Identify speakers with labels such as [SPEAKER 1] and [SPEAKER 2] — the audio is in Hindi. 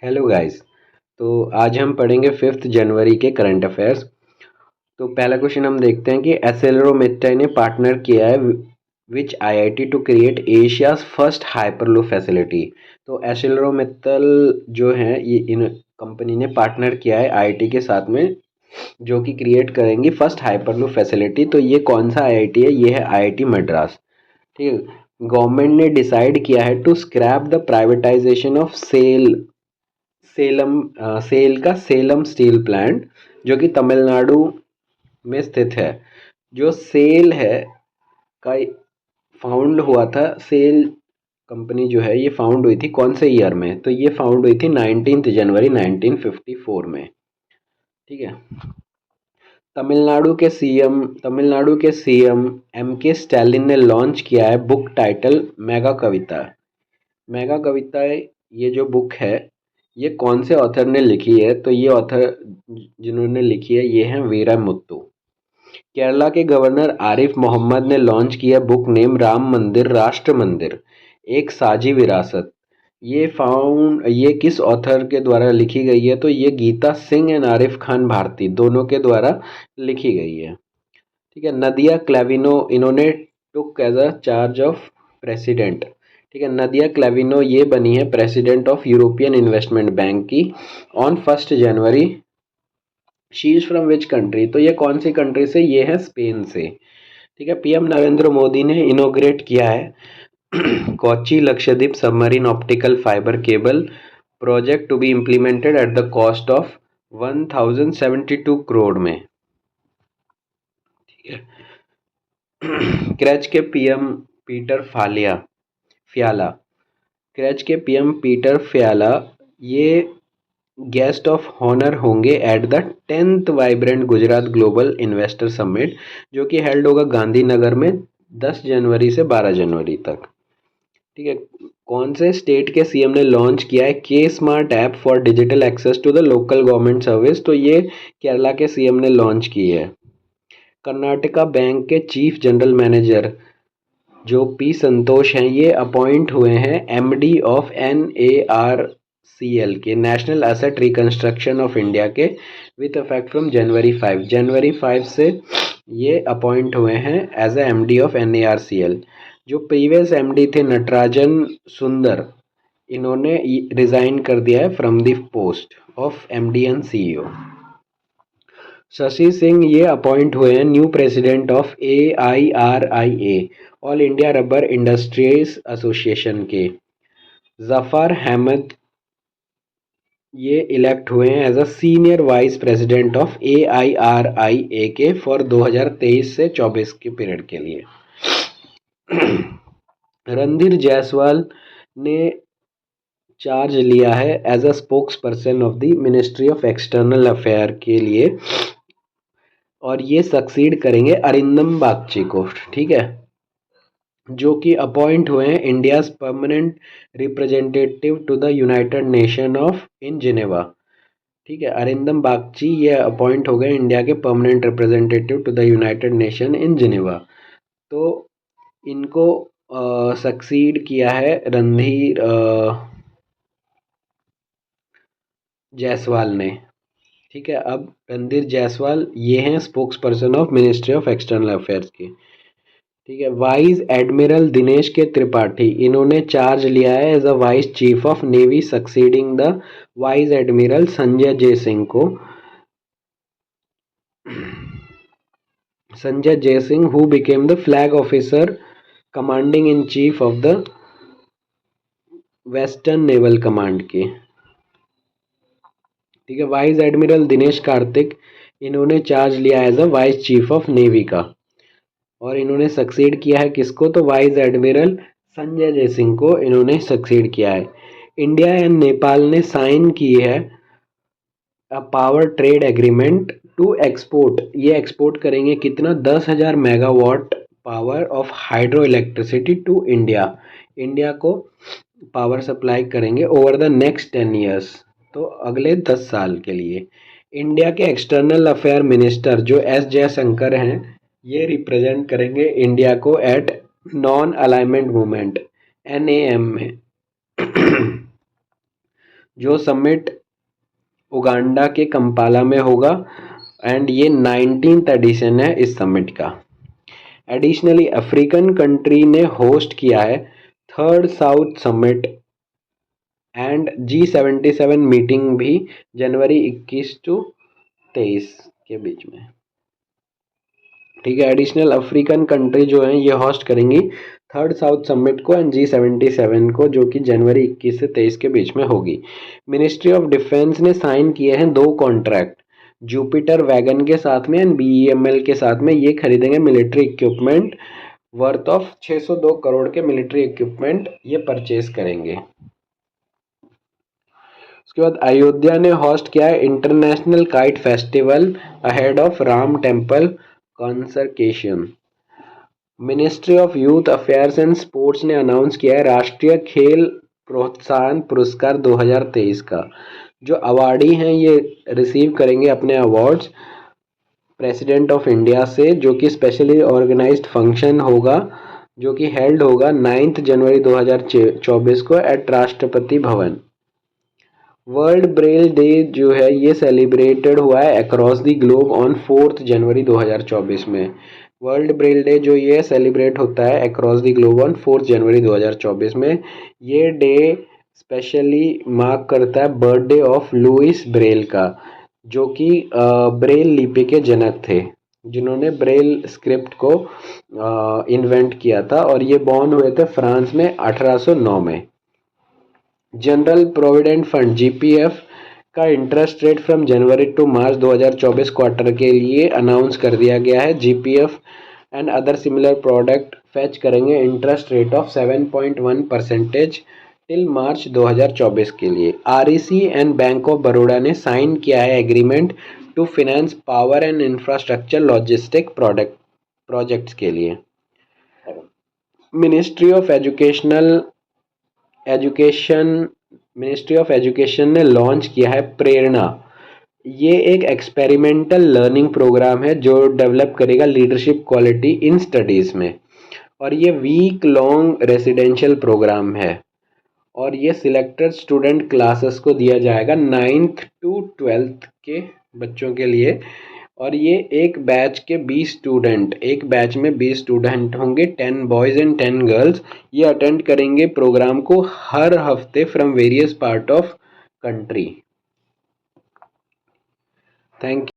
[SPEAKER 1] Hello guys. तो आज हम पढ़ेंगे 5 जनवरी के करंट अफेयर्स। तो पहला क्वेश्चन हम देखते हैं कि एसेलेरोमीटर ने पार्टनर किया है which IIT to create Asia's first hyperloop facility. तो एसेलेरोमीटर जो है ये इन कंपनी ने पार्टनर किया है आईआईटी के साथ में, जो कि क्रिएट करेंगी फर्स्ट हाइपरलूप फैसिलिटी। तो ये कौन सा आईआईटी है? ये है आईआईटी मद्रास। ठीक है। गवर्नमेंट ने डिसाइड किया है to scrap the privatisation of SAIL का सेलम स्टील प्लांट, जो कि तमिलनाडु में स्थित है। जो सेल है का फाउंड हुआ था, सेल कंपनी जो है ये फाउंड हुई थी कौन से ईयर में? तो ये फाउंड हुई थी 19 जनवरी 1954 में। ठीक है। तमिलनाडु के सीएम एम के स्टैलिन ने लॉन्च किया है बुक टाइटल मेगा कविता। मेगा कविता, ये जो बुक है ये कौन से ऑथर ने लिखी है? तो ये ऑथर जिन्होंने लिखी है ये हैं वीरा मुत्तू। केरला के गवर्नर आरिफ मोहम्मद ने लॉन्च किया बुक नेम राम मंदिर राष्ट्र मंदिर, एक साझी विरासत। ये किस ऑथर के द्वारा लिखी गई है? तो ये गीता सिंह एंड आरिफ खान भारती दोनों के द्वारा लिखी गई है। ठीक है। नदिया क्लेविनो इन्होंने took as a charge of president. ठीक है। नदिया क्लेविनो ये बनी है president of European Investment Bank की on 1 January. She is from which country? तो ये कौन सी कंट्री से? ये है स्पेन से। ठीक है। पीएम नरेंद्र मोदी ने इनोग्रेट किया है Kochi Lakshadweep submarine optical fibre cable project to be implemented at the cost of 1072 crore में। ठीक है। क्रच के पीएम पीटर फ्याला क्रच के पीएम पीटर फ्याला ये गेस्ट ऑफ हॉनर होंगे at the 10th vibrant Gujarat global investor summit, जो कि हेल्ड होगा गांधीनगर में 10 जनवरी से 12 जनवरी तक। ठीक है। कौन से स्टेट के सीएम ने लॉन्च किया है के smart app for digital access to the local government service? तो ये केरला के सीएम ने लॉन्च की है। कर्नाटका बैंक के चीफ जनरल मैनेजर जो पी संतोष हैं ये अपॉइंट हुए हैं एमडी ऑफ NARCL के national asset reconstruction of India के विथ इफेक्ट फ्रॉम जनवरी 5 से ये अपॉइंट हुए हैं as a MD of NARCL। जो प्रीवियस एमडी थे नटराजन सुंदर, इन्होंने रिजाइन कर दिया है from the post of MD and CEO. Shashi Singh ये अपॉइंट हुए हैं new president of AIRIA all India rubber industries association के। जफर अहमद ये इलेक्ट हुए हैं as a senior vice president of AIRIA के फॉर 2023 से 24 के पीरियड के लिए। रणधीर जायसवाल ने चार्ज लिया है as a spokesperson of the ministry of external affair के लिए, और ये सक्सीड करेंगे अरिंदम बागची को। ठीक है। जो कि अपॉइंट हुए हैं India's permanent representative to the United Nation of in Geneva. ठीक है। अरिंदम बागची ये अपॉइंट हो गए इंडिया के permanent representative to the United Nation in Geneva. तो इनको सक्सीड किया है रणधीर जायसवाल ने। ठीक है। अब रणधीर जायसवाल ये हैं spokes person of ministry of external affairs की। ठीक है। वाइस एडमिरल दिनेश के त्रिपाठी इन्होंने चार्ज लिया है as a vice chief of navy succeeding the vice admiral Sanjay Jaisingh को। Sanjay Jaisingh who became the flag officer commanding in chief of the western naval command के। ठीक है। वाइस एडमिरल दिनेश कार्तिक इन्होंने चार्ज लिया as a vice chief of navy का, और इन्होंने सक्सीड किया है किसको? तो वाइस एडमिरल संजय जयसिंह को इन्होंने सक्सीड किया है। इंडिया एंड नेपाल ने साइन की है a power trade agreement to export. ये एक्सपोर्ट करेंगे कितना? 10,000 megawatt power of hydro electricity to India. India को पावर सप्लाई करेंगे ओवर द नेक्स्ट 10 ईयर्स, तो अगले 10 साल के लिए। इंडिया के एक्सटर्नल अफेयर मिनिस्टर जो एस जयशंकर हैं ये रिप्रेजेंट करेंगे इंडिया को at non alignment movement NAM में। जो समिट उगांडा के कंपाला में होगा एंड ये 19th एडिशन है इस समिट का। एडिशनली अफ्रीकन कंट्री ने होस्ट किया है third south summit and G77 meeting भी जनवरी 21 to 23 के बीच में। ठीक है, एडिशनल अफ्रीकन कंट्री जो है ये होस्ट करेंगी थर्ड साउथ समिट को एंड G77 को, जो कि जनवरी 21 से 23 के बीच में होगी। मिनिस्ट्री ऑफ डिफेंस ने साइन किए हैं 2 कॉन्ट्रैक्ट जुपिटर वैगन के साथ में एंड BEML के साथ में। ये खरीदेंगे military equipment worth of 602 crore के मिलिट्री इक्विपमेंट ये परचेज करेंगे। उसके बाद अयोध्या ने होस्ट किया है international kite festival ahead of Ram temple consecration. Ministry of youth affairs and sports ने अनाउंस किया है राष्ट्रीय खेल प्रोत्साहन पुरस्कार 2023 का। जो अवार्डी हैं ये रिसीव करेंगे अपने अवार्ड्स प्रेसिडेंट ऑफ इंडिया से, जो कि स्पेशली ऑर्गेनाइज्ड फंक्शन होगा जो कि हेल्ड होगा 9 जनवरी 2024 को eight Rashtrapati Bhavan. World Braille day जो है ये सेलिब्रेटेड हुआ है अक्रॉस द ग्लोब ऑन 4 जनवरी 2024 में। वर्ल्ड ब्रेल डे जो ये सेलिब्रेट होता है अक्रॉस द ग्लोब ऑन 4 जनवरी 2024 में। ये डे स्पेशली मार्क करता है बर्थडे ऑफ लुइस ब्रेल का, जो कि ब्रेल लिपि के जनक थे, जिन्होंने ब्रेल स्क्रिप्ट को इन्वेंट किया था, और ये बॉर्न हुए थे फ्रांस में 1809 में। जनरल प्रोविडेंट फंड GPF का interest rate from January to March 2024 quarter के लिए अनाउंस कर दिया गया है। GPF and other similar product fetch करेंगे interest rate of 7.1% till March 2024 के लिए। REC and Bank of Baroda ने साइन किया है agreement to finance power and infrastructure logistic projects के लिए। मिनिस्ट्री ऑफ एजुकेशन ने लॉन्च किया है प्रेरणा। ये एक एक्सपेरिमेंटल लर्निंग प्रोग्राम है जो डेवलप करेगा लीडरशिप क्वालिटी इन स्टडीज़ में, और ये वीक लॉन्ग रेसिडेंशियल प्रोग्राम है, और ये सिलेक्टेड स्टूडेंट क्लासेस को दिया जाएगा 9th to 12th के बच्चों के लिए। और ये एक बैच में 20 स्टूडेंट होंगे, 10 बॉयज़ एंड 10 गर्ल्स। ये अटेंड करेंगे प्रोग्राम को हर हफ्ते from various part of country. Thank you.